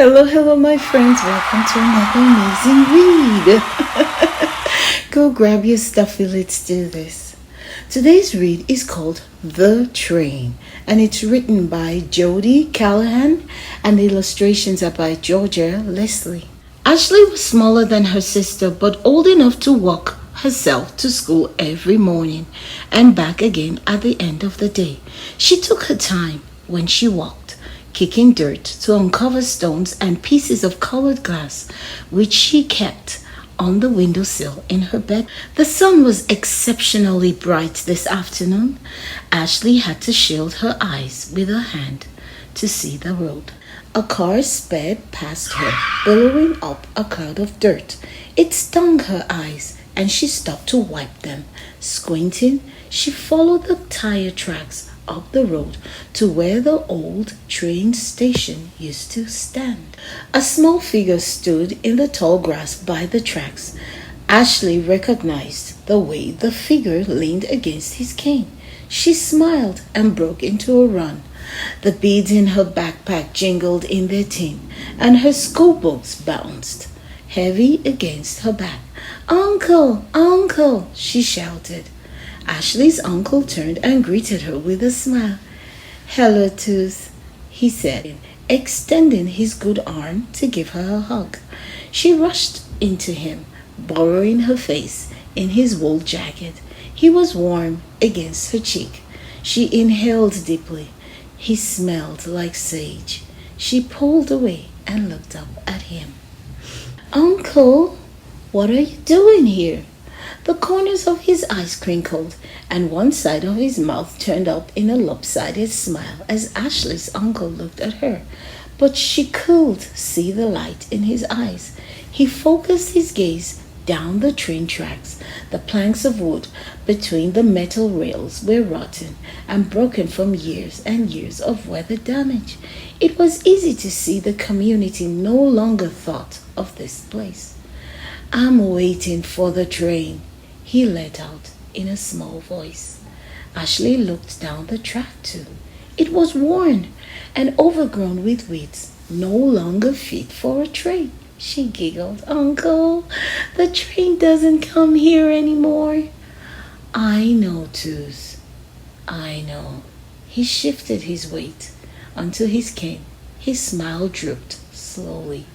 Hello, my friends. Welcome to another amazing read. Go grab your stuffy. Let's do this. Today's read is called The Train, and it's written by Judy, Callaghan, and the illustrations are by Georgia Leslie. Ashley was smaller than her sister, but old enough to walk herself to school every morning and back again at the end of the day. She took her time when she walked, kicking dirt to uncover stones and pieces of colored glass, which she kept on the windowsill in her bed. The sun was exceptionally bright this afternoon. Ashley had to shield her eyes with her hand to see the road. A car sped past her, billowing up a cloud of dirt. It stung her eyes, and she stopped to wipe them. Squinting, she followed the tire tracks up the road to where the old train station used to stand. A small figure stood in the tall grass by the tracks. Ashley recognized the way the figure leaned against his cane. She smiled and broke into a run. The beads in her backpack jingled in their tin, and her school books bounced heavy against her back. "Uncle, Uncle!" she shouted. Ashley's uncle turned and greeted her with a smile. "Hello, Tooth," he said, extending his good arm to give her a hug. She rushed into him, burrowing her face in his wool jacket. He was warm against her cheek. She inhaled deeply. He smelled like sage. She pulled away and looked up at him. "Uncle, what are you doing here?" The corners of his eyes crinkled, and one side of his mouth turned up in a lopsided smile as Ashley's uncle looked at her. But she could see the light in his eyes. He focused his gaze down the train tracks. The planks of wood between the metal rails were rotten and broken from years and years of weather damage. It was easy to see the community no longer thought of this place. "I'm waiting for the train," he let out in a small voice. Ashley looked down the track too. It was worn and overgrown with weeds, no longer fit for a train. She giggled. "Uncle, the train doesn't come here anymore." "I know, Tooth. I know." He shifted his weight onto his cane. His smile drooped slowly.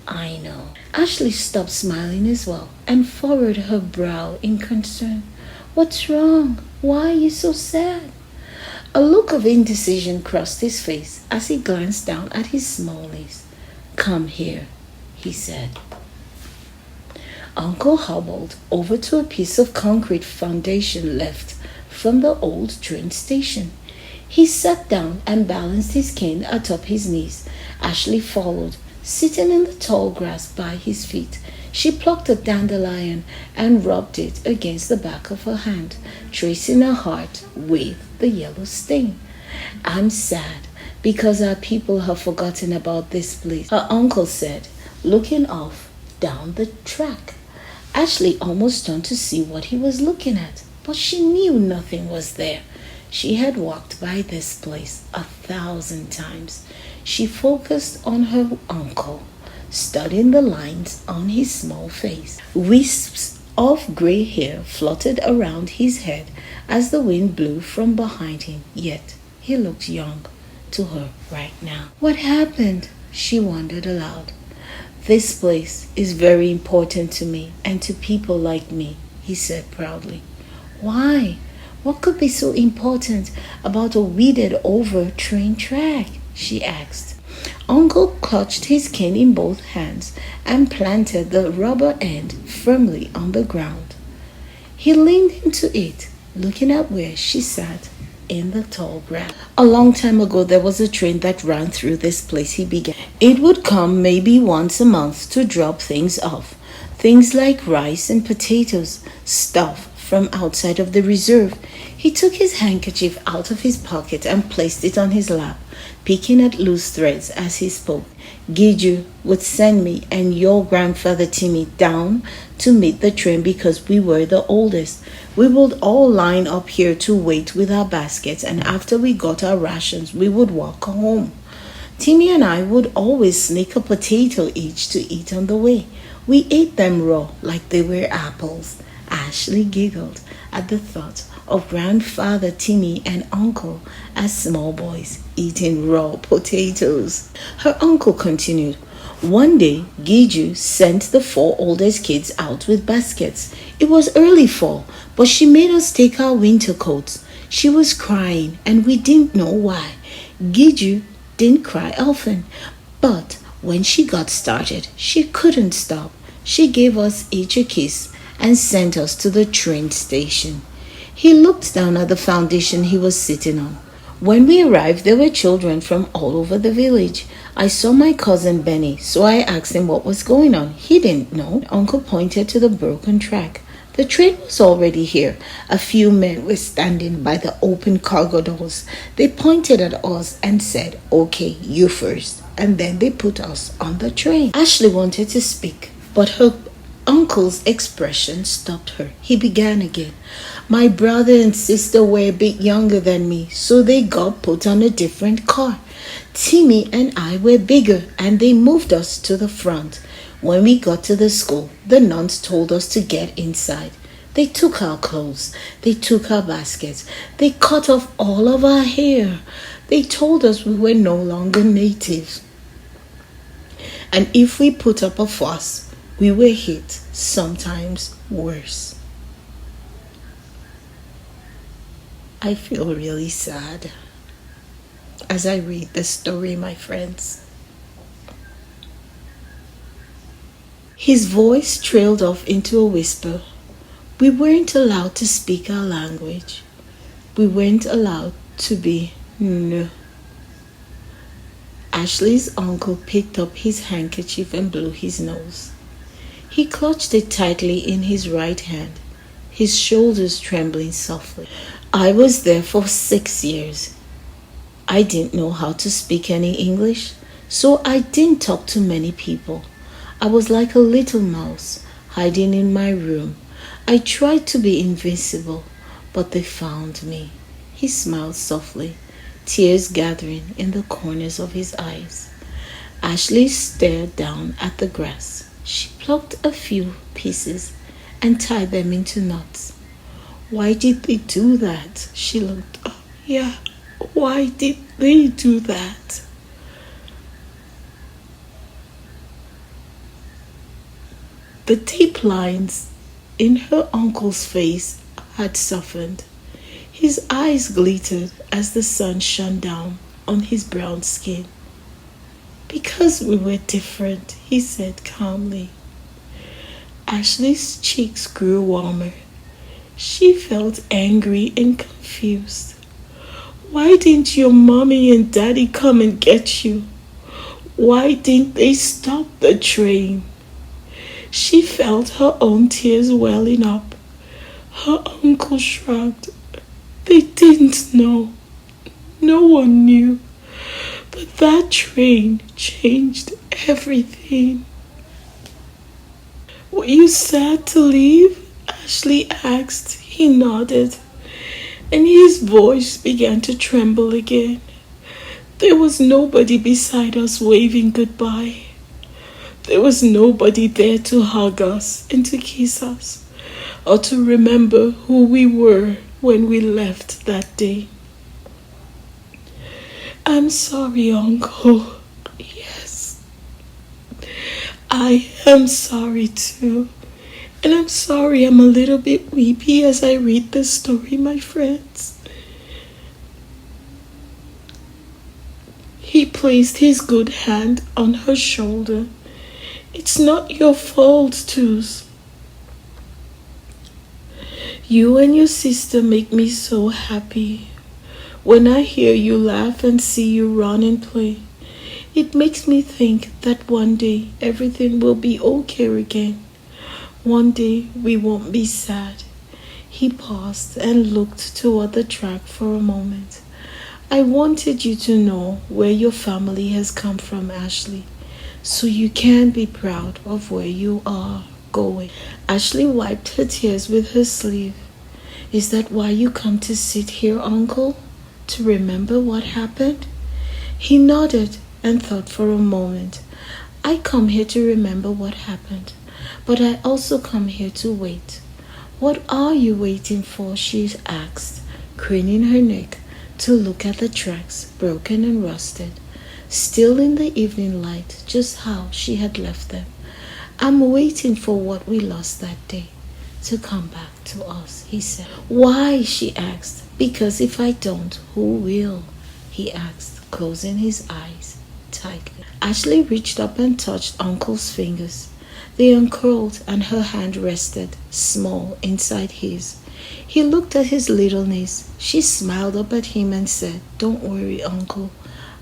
"I know." Ashley stopped smiling as well and furrowed her brow in concern. "What's wrong? Why are you so sad?" A look of indecision crossed his face as he glanced down at his small knees. "Come here," he said. Uncle hobbled over to a piece of concrete foundation left from the old train station. He sat down and balanced his cane atop his knees. Ashley followed, sitting in the tall grass by his feet. She plucked a dandelion and rubbed it against the back of her hand, tracing a heart with the yellow stain. "I'm sad because our people have forgotten about this place," her uncle said, looking off down the track. Ashley almost turned to see what he was looking at, but she knew nothing was there. She had walked by this place 1,000 times. She focused on her uncle, studying the lines on his small face. Wisps of gray hair fluttered around his head as the wind blew from behind him, yet he looked young to her right now. "What happened?" she wondered aloud. "This place is very important to me and to people like me," he said proudly. "Why? What could be so important about a weeded over train track?" she asked. Uncle clutched his cane in both hands and planted the rubber end firmly on the ground. He leaned into it, looking at where she sat in the tall grass. "A long time ago, there was a train that ran through this place," he began. "It would come maybe once a month to drop things off. Things like rice and potatoes, stuff from outside of the reserve." He took his handkerchief out of his pocket and placed it on his lap, picking at loose threads as he spoke. "Giju would send me and your grandfather Timmy down to meet the train because we were the oldest. We would all line up here to wait with our baskets, and after we got our rations, we would walk home. Timmy and I would always sneak a potato each to eat on the way. We ate them raw like they were apples. Ashley giggled at the thought of grandfather Timmy and uncle as small boys eating raw potatoes. Her uncle continued, one day, Giju sent the four oldest kids out with baskets. It was early fall, but she made us take our winter coats. She was crying and we didn't know why. Giju didn't cry often, but when she got started, she couldn't stop. She gave us each a kiss and sent us to the train station. He looked down at the foundation he was sitting on. When we arrived, there were children from all over the village. I saw my cousin Benny, so I asked him what was going on. He didn't know. Uncle pointed to the broken track. The train was already here. A few men were standing by the open cargo doors. They pointed at us and said, okay, you first. And then they put us on the train. Ashley wanted to speak, but her uncle's expression stopped her. He began again. My brother and sister were a bit younger than me, so they got put on a different car. Timmy and I were bigger, and they moved us to the front. When we got to the school, the nuns told us to get inside. They took our clothes. They took our baskets. They cut off all of our hair. They told us we were no longer natives. And if we put up a fuss, we were hit, sometimes worse. I feel really sad as I read this story, my friends. His voice trailed off into a whisper. We weren't allowed to speak our language. We weren't allowed to be no. Ashley's uncle picked up his handkerchief and blew his nose. He clutched it tightly in his right hand, his shoulders trembling softly. I was there for 6 years. I didn't know how to speak any English, so I didn't talk to many people. I was like a little mouse, hiding in my room. I tried to be invisible, but they found me. He smiled softly, tears gathering in the corners of his eyes. Ashley stared down at the grass. She plucked a few pieces and tied them into knots. Why did they do that? She looked up. Yeah, why did they do that? The deep lines in her uncle's face had softened. His eyes glittered as the sun shone down on his brown skin. Because we were different, he said calmly. Ashley's cheeks grew warmer. She felt angry and confused. Why didn't your mommy and daddy come and get you? Why didn't they stop the train? She felt her own tears welling up. Her uncle shrugged. They didn't know. No one knew. But that train changed everything. Were you sad to leave? Ashley asked. He nodded, and his voice began to tremble again. There was nobody beside us waving goodbye. There was nobody there to hug us and to kiss us, or to remember who we were when we left that day. I'm sorry, Uncle. Yes, I am sorry too. And I'm sorry I'm a little bit weepy as I read this story, my friends. He placed his good hand on her shoulder. It's not your fault, Tooz. You and your sister make me so happy. When I hear you laugh and see you run and play, it makes me think that one day everything will be okay again. One day we won't be sad. He paused and looked toward the track for a moment. I wanted you to know where your family has come from, Ashley, so you can be proud of where you are going. Ashley wiped her tears with her sleeve. Is that why you come to sit here, Uncle? To remember what happened? He nodded. and thought for a moment. I come here to remember what happened, but I also come here to wait. What are you waiting for? She asked, craning her neck to look at the tracks, broken and rusted, still in the evening light, just how she had left them. I'm waiting for what we lost that day to come back to us, he said. Why? She asked. Because if I don't, who will? He asked, closing his eyes tightly. Ashley reached up and touched Uncle's fingers. They uncurled and her hand rested, small, inside his. He looked at his little niece. She smiled up at him and said, Don't worry, Uncle.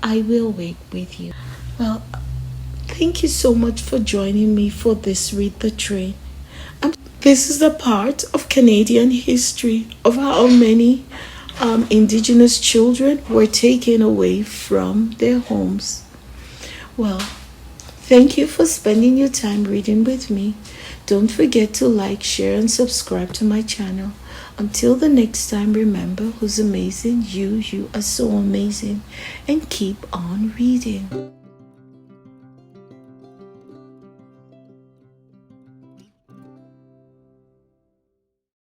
I will wait with you. Well, thank you so much for joining me for this Read the Train. This is the part of Canadian history of how many Indigenous children were taken away from their homes. Well, thank you for spending your time reading with me. Don't forget to like, share, and subscribe to my channel. Until the next time, remember who's amazing. You are so amazing. And keep on reading.